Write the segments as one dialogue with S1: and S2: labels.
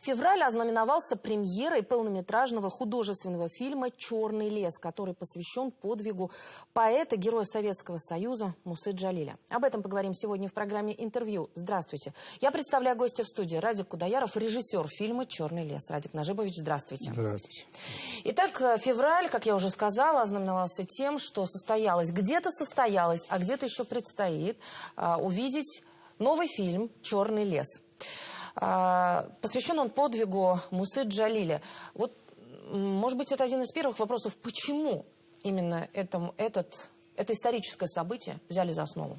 S1: Февраль ознаменовался премьерой полнометражного художественного фильма «Черный лес», который посвящен подвигу поэта, героя Советского Союза Мусы Джалиля. Об этом поговорим сегодня в программе «Интервью». Здравствуйте. Я представляю гостя в студии. Радик Кудаяров, режиссер фильма «Черный лес». Радик Нажибович, здравствуйте.
S2: Здравствуйте.
S1: Итак, февраль, как я уже сказала, ознаменовался тем, что где-то состоялось, а где-то еще предстоит увидеть новый фильм «Черный лес». Посвящен он подвигу Мусы Джалиля. Вот, может быть, это один из первых вопросов, почему именно это историческое событие взяли за основу?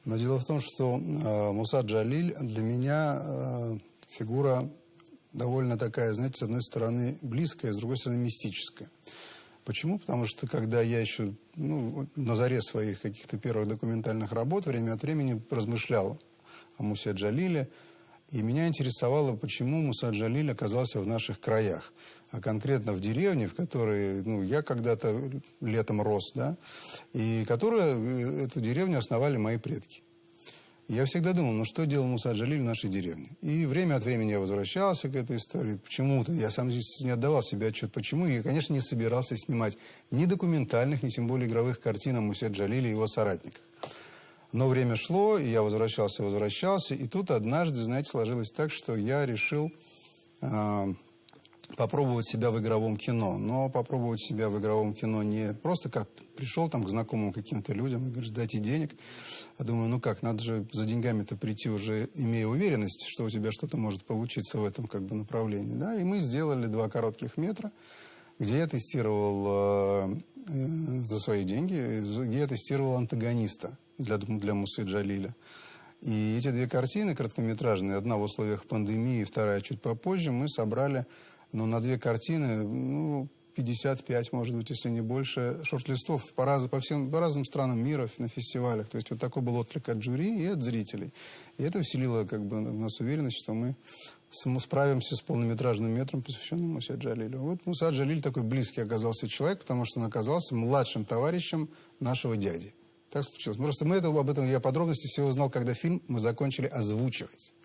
S2: Но дело в том, что Муса Джалиль для меня фигура довольно такая, знаете, с одной стороны близкая, с другой стороны мистическая. Почему? Потому что когда я еще на заре своих каких-то первых документальных работ время от времени размышлял о Мусе Джалиле, и меня интересовало, почему Муса Джалиль оказался в наших краях, а конкретно в деревне, в которой я когда-то летом рос, да, и эту деревню основали мои предки. И я всегда думал, что делал Муса Джалиль в нашей деревне. И время от времени я возвращался к этой истории. Почему-то я сам здесь не отдавал себе отчет, почему. И я, конечно, не собирался снимать ни документальных, ни тем более игровых картин о Мусе Джалиле и его соратниках. Но время шло, и я возвращался. И тут однажды, знаете, сложилось так, что я решил попробовать себя в игровом кино. Но попробовать себя в игровом кино не просто как пришел там к знакомым каким-то людям и говоришь, дайте денег. А думаю, надо же за деньгами-то прийти уже, имея уверенность, что у тебя что-то может получиться в этом направлении. Да? И мы сделали 2 коротких метра, где я тестировал за свои деньги, где я тестировал антагониста для Мусы Джалиля. И эти 2 картины короткометражные, одна в условиях пандемии, вторая чуть попозже, мы собрали на 2 картины 55, может быть, если не больше, шорт-листов по разным странам мира на фестивалях. То есть такой был отклик от жюри и от зрителей. И это вселило в нас уверенность, что мы справимся с полнометражным метром, посвященным Мусе Джалилю. Вот Муса Джалиль такой близкий оказался человек, потому что он оказался младшим товарищем нашего дяди. Так случилось. Просто об этом я подробности всего узнал, когда фильм мы закончили озвучивать.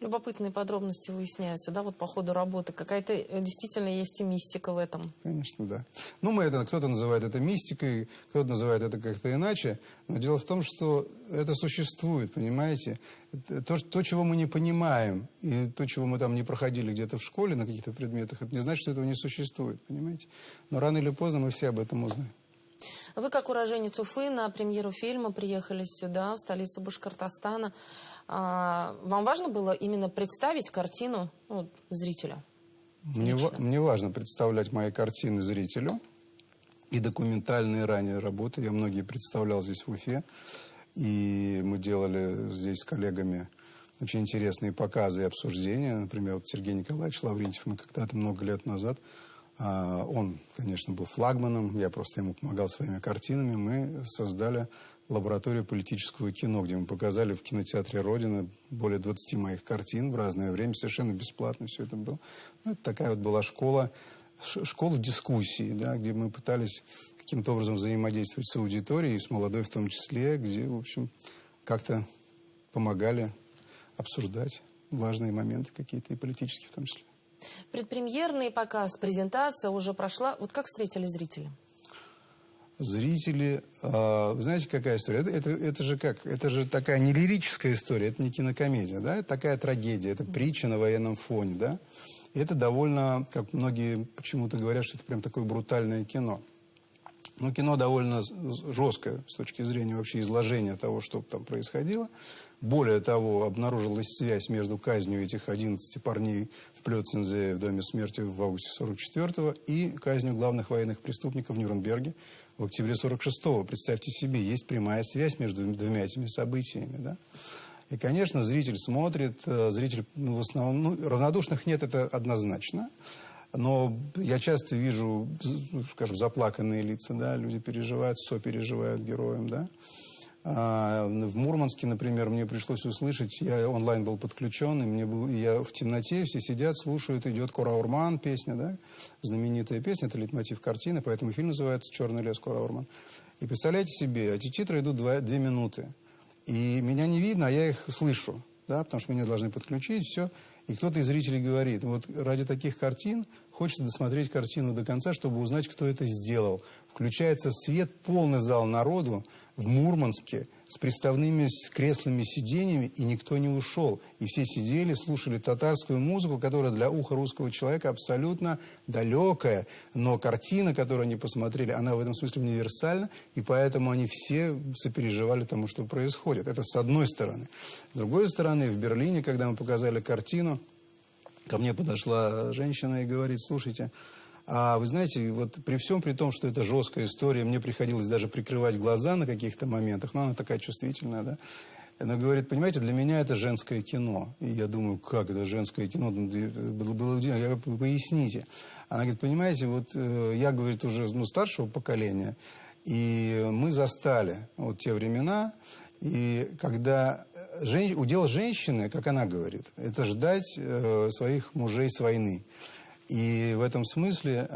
S1: Любопытные подробности выясняются, да, по ходу работы. Какая-то действительно есть и мистика в этом.
S2: Конечно, да. Кто-то называет это мистикой, кто-то называет это как-то иначе. Но дело в том, что это существует, понимаете? То, чего мы не понимаем, и то, чего мы там не проходили где-то в школе на каких-то предметах, это не значит, что этого не существует, понимаете? Но рано или поздно мы все об этом узнаем.
S1: Вы, как уроженец Уфы, на премьеру фильма приехали сюда, в столицу Башкортостана. Вам важно было именно представить картину зрителю?
S2: Мне важно представлять мои картины зрителю. И документальные ранее работы. Я многие представлял здесь в Уфе. И мы делали здесь с коллегами очень интересные показы и обсуждения. Например, Сергей Николаевич Лаврентьев, мы когда-то много лет назад... Он, конечно, был флагманом, я просто ему помогал своими картинами. Мы создали лабораторию политического кино, где мы показали в кинотеатре «Родина» более 20 моих картин в разное время, совершенно бесплатно все это было. Это такая была школа дискуссии, да, где мы пытались каким-то образом взаимодействовать с аудиторией, с молодой в том числе, где, в общем, как-то помогали обсуждать важные моменты какие-то, и политические в том числе.
S1: Предпремьерный показ, презентация уже прошла. Как встретили зрители?
S2: Зрители... знаете, какая история? Это же такая не лирическая история, это не кинокомедия, да? Это такая трагедия, это притча на военном фоне, да? И это довольно, как многие почему-то говорят, что это прям такое брутальное кино. Но кино довольно жесткое с точки зрения вообще изложения того, что там происходило. Более того, обнаружилась связь между казнью этих 11 парней в Плёцензе в Доме смерти в августе 44-го и казнью главных военных преступников в Нюрнберге в октябре 46-го. Представьте себе, есть прямая связь между 2 этими событиями. Да? И, конечно, зритель смотрит, в основном, равнодушных нет, это однозначно. Но я часто вижу, скажем, заплаканные лица, да, люди переживают, сопереживают героям, да. В Мурманске, например, мне пришлось услышать, я онлайн был подключен, и я в темноте, все сидят, слушают, идет Кора-Урман, песня, да, знаменитая песня, это лейтмотив картины, поэтому фильм называется «Черный лес», Кора-Урман. И представляете себе, эти титры идут 2 минуты, и меня не видно, а я их слышу. да, потому что меня должны подключить, все. И кто-то из зрителей говорит, вот ради таких картин хочется досмотреть картину до конца, чтобы узнать, кто это сделал. Включается свет, полный зал народу в Мурманске с приставными креслами, сиденьями, и никто не ушел. И все сидели, слушали татарскую музыку, которая для уха русского человека абсолютно далекая. Но картина, которую они посмотрели, она в этом смысле универсальна, и поэтому они все сопереживали тому, что происходит. Это с одной стороны. С другой стороны, в Берлине, когда мы показали картину, ко мне подошла женщина и говорит: слушайте, а вы знаете, вот при всем при том, что это жесткая история, мне приходилось даже прикрывать глаза на каких-то моментах, но она такая чувствительная, да. Она говорит: понимаете, для меня это женское кино. И я думаю, как это женское кино? Было удивительно. Я говорю: поясните. Она говорит: понимаете, вот я, говорит, уже старшего поколения, и мы застали вот те времена, и когда удел женщины, как она говорит, это ждать своих мужей с войны. И в этом смысле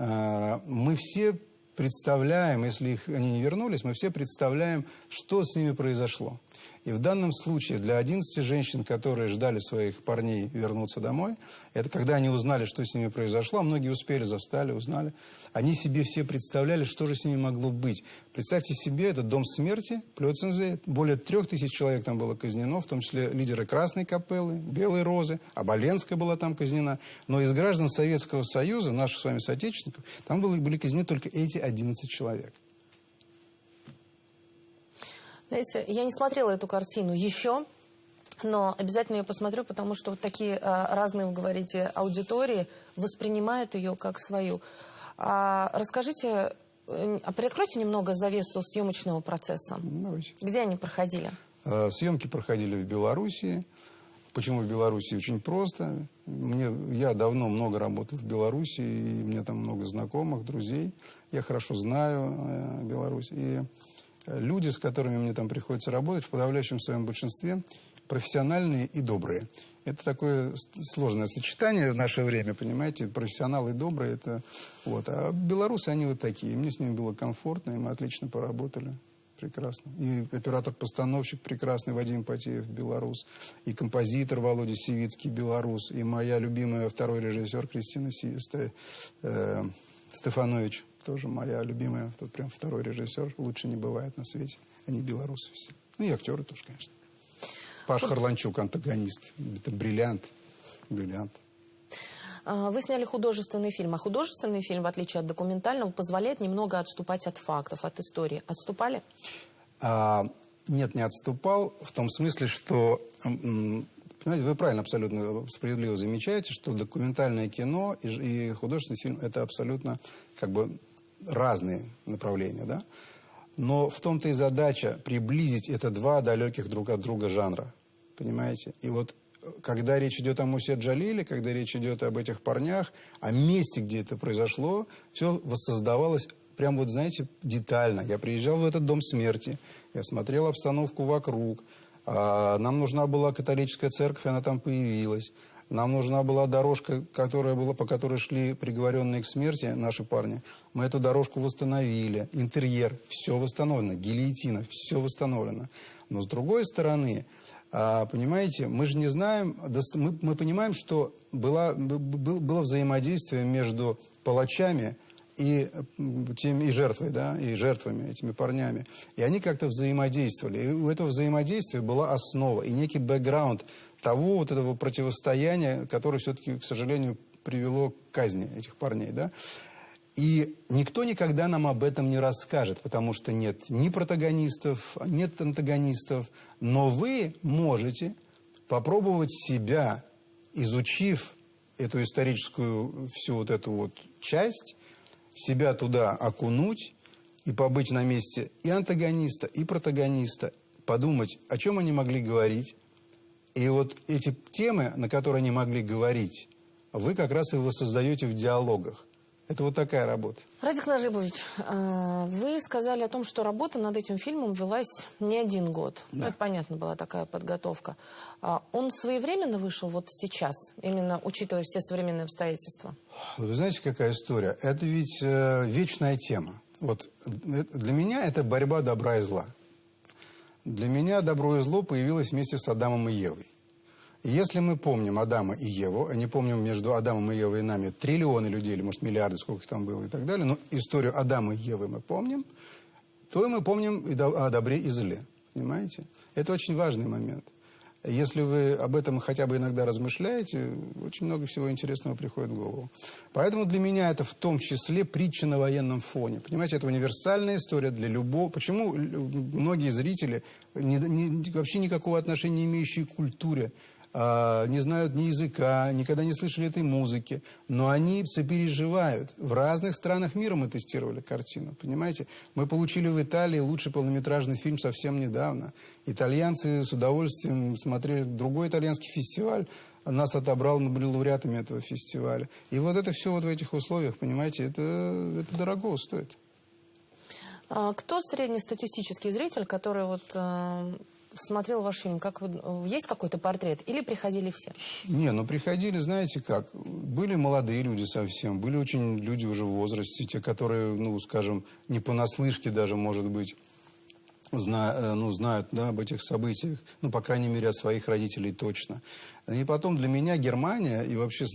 S2: мы все представляем, если они не вернулись, мы все представляем, что с ними произошло. И в данном случае для 11 женщин, которые ждали своих парней вернуться домой, это когда они узнали, что с ними произошло, а многие успели, застали, узнали, они себе все представляли, что же с ними могло быть. Представьте себе, это дом смерти, Плёцензе, более 3000 человек там было казнено, в том числе лидеры Красной Капеллы, Белой Розы, Оболенская была там казнена. Но из граждан Советского Союза, наших с вами соотечественников, там были казнены только эти 11 человек.
S1: Знаете, я не смотрела эту картину еще, но обязательно ее посмотрю, потому что вот такие разные, вы говорите, аудитории воспринимают ее как свою. Расскажите, приоткройте немного завесу съемочного процесса.
S2: Давайте.
S1: Где они проходили?
S2: Съемки проходили в Белоруссии. Почему в Белоруссии? Очень просто. Я давно много работал в Беларуси, и у меня там много знакомых, друзей. Я хорошо знаю Беларусь. И люди, с которыми мне там приходится работать, в подавляющем своем большинстве профессиональные и добрые. Это такое сложное сочетание в наше время, понимаете, профессионалы и добрые. Это, вот. А белорусы, они вот такие. Мне с ними было комфортно, и мы отлично поработали. Прекрасно. И оператор-постановщик прекрасный Вадим Потеев, белорус. И композитор Володя Сивицкий, белорус. И моя любимая второй режиссер Кристина Стефанович. Тоже моя любимая, тут прям второй режиссер. Лучше не бывает на свете. Они белорусы все. Ну и актеры тоже, конечно. Паш Харланчук, антагонист. Это бриллиант. Бриллиант.
S1: Вы сняли художественный фильм. А художественный фильм, в отличие от документального, позволяет немного отступать от фактов, от истории. Отступали?
S2: Нет, не отступал. В том смысле, что... Понимаете, вы правильно, абсолютно справедливо замечаете, что документальное кино и художественный фильм – это абсолютно как бы разные направления, да? Но в том-то и задача приблизить это два далеких друг от друга жанра, понимаете? И вот когда речь идет о Мусе Джалиле, когда речь идет об этих парнях, о месте, где это произошло, все воссоздавалось прям вот, знаете, детально. Я приезжал в этот дом смерти, я смотрел обстановку вокруг. Нам нужна была католическая церковь, она там появилась. Нам нужна была дорожка, по которой шли приговоренные к смерти наши парни. Мы эту дорожку восстановили. Интерьер, все восстановлено. Гильотина, все восстановлено. Но с другой стороны, понимаете, мы же не знаем, мы понимаем, что было взаимодействие между палачами и жертвой, да, и жертвами, этими парнями. И они как-то взаимодействовали. И у этого взаимодействия была основа и некий бэкграунд того вот этого противостояния, которое все-таки, к сожалению, привело к казни этих парней, да. И никто никогда нам об этом не расскажет, потому что нет ни протагонистов, нет антагонистов. Но вы можете попробовать себя, изучив эту историческую всю вот эту вот часть, себя туда окунуть и побыть на месте и антагониста, и протагониста, подумать, о чем они могли говорить. И вот эти темы, на которые они могли говорить, вы как раз и воссоздаете в диалогах. Это вот такая работа.
S1: Радик Нажибович, вы сказали о том, что работа над этим фильмом велась не один год. Да. Это понятно, была такая подготовка. Он своевременно вышел вот сейчас, именно учитывая все современные обстоятельства?
S2: Вы знаете, какая история? Это ведь вечная тема. Вот для меня это борьба добра и зла. Для меня добро и зло появилось вместе с Адамом и Евой. Если мы помним Адама и Еву, а не помним между Адамом и Евой и нами триллионы людей, или, может, миллиарды, сколько их там было и так далее, но историю Адама и Евы мы помним, то мы помним и о добре и зле. Понимаете? Это очень важный момент. Если вы об этом хотя бы иногда размышляете, очень много всего интересного приходит в голову. Поэтому для меня это в том числе притча на военном фоне. Понимаете, это универсальная история для любого... Почему многие зрители, вообще никакого отношения не имеющие к культуре, не знают ни языка, никогда не слышали этой музыки, но они сопереживают. В разных странах мира мы тестировали картину, понимаете? Мы получили в Италии лучший полнометражный фильм совсем недавно. Итальянцы с удовольствием смотрели другой итальянский фестиваль, нас отобрал, мы были лауреатами этого фестиваля. И вот это все вот в этих условиях, понимаете, это дорого стоит.
S1: Кто среднестатистический зритель, который вот... смотрел ваш фильм, есть какой-то портрет или приходили все?
S2: Не, ну приходили, знаете как, были молодые люди совсем, были очень люди уже в возрасте, те, которые, ну, скажем, не понаслышке даже, может быть, знают, да, об этих событиях, ну, по крайней мере, от своих родителей точно. И потом для меня Германия и вообще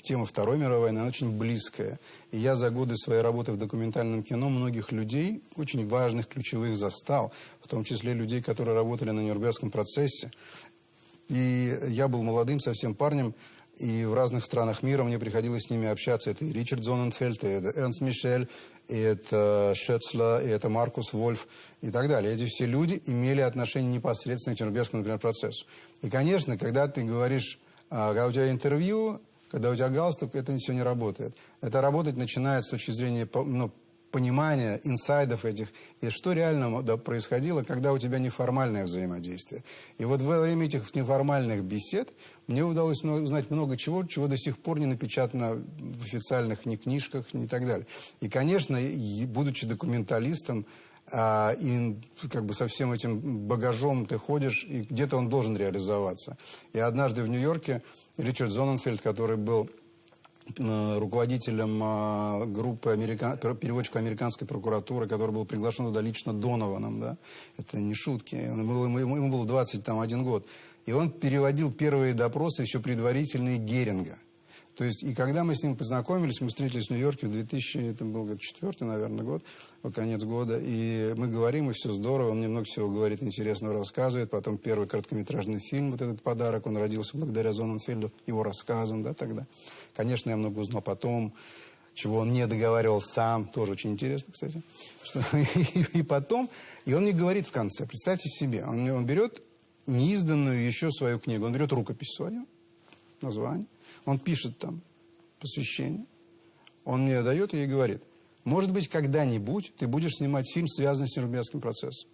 S2: тема Второй мировой войны, она очень близкая. И я за годы своей работы в документальном кино многих людей, очень важных, ключевых, застал, в том числе людей, которые работали на Нюрнбергском процессе. И я был молодым совсем парнем, и в разных странах мира мне приходилось с ними общаться. Это и Ричард Зонненфельд, и это Эрнст Мишель, и это Шецлер, и это Маркус Вольф, и так далее. Эти все люди имели отношение непосредственно к Нюрнбергскому, например, процессу. И, конечно, когда ты говоришь, когда у тебя интервью, когда у тебя галстук, это все не работает. Это работать начинает с точки зрения понимания инсайдов этих, и что реально происходило, когда у тебя неформальное взаимодействие. И вот во время этих неформальных бесед мне удалось узнать много чего, чего до сих пор не напечатано в официальных ни книжках, ни так далее. И, конечно, будучи документалистом, и как бы со всем этим багажом ты ходишь, и где-то он должен реализоваться. И однажды в Нью-Йорке Ричард Зонненфельд, который был руководителем группы переводчиков американской прокуратуры, который был приглашен туда лично Донованом, да, это не шутки, ему было 21 год, и он переводил первые допросы, еще предварительные, Геринга. То есть, и когда мы с ним познакомились, мы встретились в Нью-Йорке в 2004, наверное, год, конец года, и мы говорим, и все здорово, он мне много всего говорит, интересного рассказывает, потом первый короткометражный фильм, вот этот «Подарок», он родился благодаря Зонненфельду, его рассказам, да, тогда. Конечно, я много узнал потом, чего он не договаривал сам, тоже очень интересно, кстати. И потом, и он мне говорит в конце, представьте себе, он берет неизданную еще свою книгу, он берет рукопись свою, название, он пишет там посвящение, он мне дает и говорит, может быть, когда-нибудь ты будешь снимать фильм, связанный с Нюрнбергским процессом.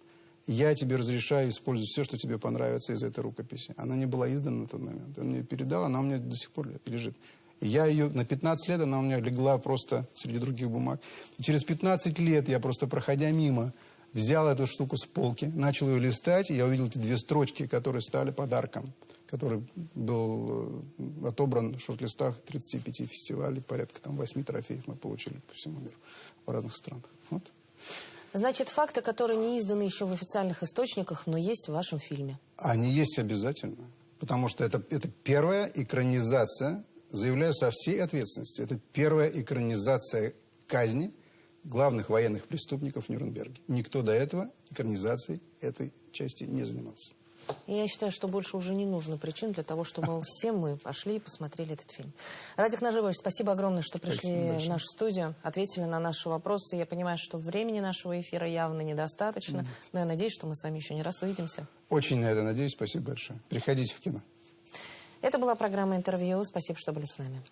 S2: Я тебе разрешаю использовать все, что тебе понравится из этой рукописи. Она не была издана на тот момент. Он мне передал, она у меня до сих пор лежит. И я ее на 15 лет, она у меня легла просто среди других бумаг. И через 15 лет я просто, проходя мимо, взял эту штуку с полки, начал ее листать, и я увидел эти 2 строчки, которые стали подарком, который был отобран в шорт-листах 35 фестивалей, порядка там 8 трофеев мы получили по всему миру, в разных странах. Вот.
S1: Значит, факты, которые не изданы еще в официальных источниках, но есть в вашем фильме.
S2: Они есть обязательно, потому что это первая экранизация, заявляю со всей ответственностью, это первая экранизация казни главных военных преступников в Нюрнберге. Никто до этого экранизацией этой части не занимался.
S1: И я считаю, что больше уже не нужно причин для того, чтобы все мы пошли и посмотрели этот фильм. Радик Наживович, спасибо огромное, что пришли в нашу студию, ответили на наши вопросы. Я понимаю, что времени нашего эфира явно недостаточно, но я надеюсь, что мы с вами еще не раз увидимся.
S2: Очень на это надеюсь. Спасибо большое. Приходите в кино.
S1: Это была программа «Интервью». Спасибо, что были с нами.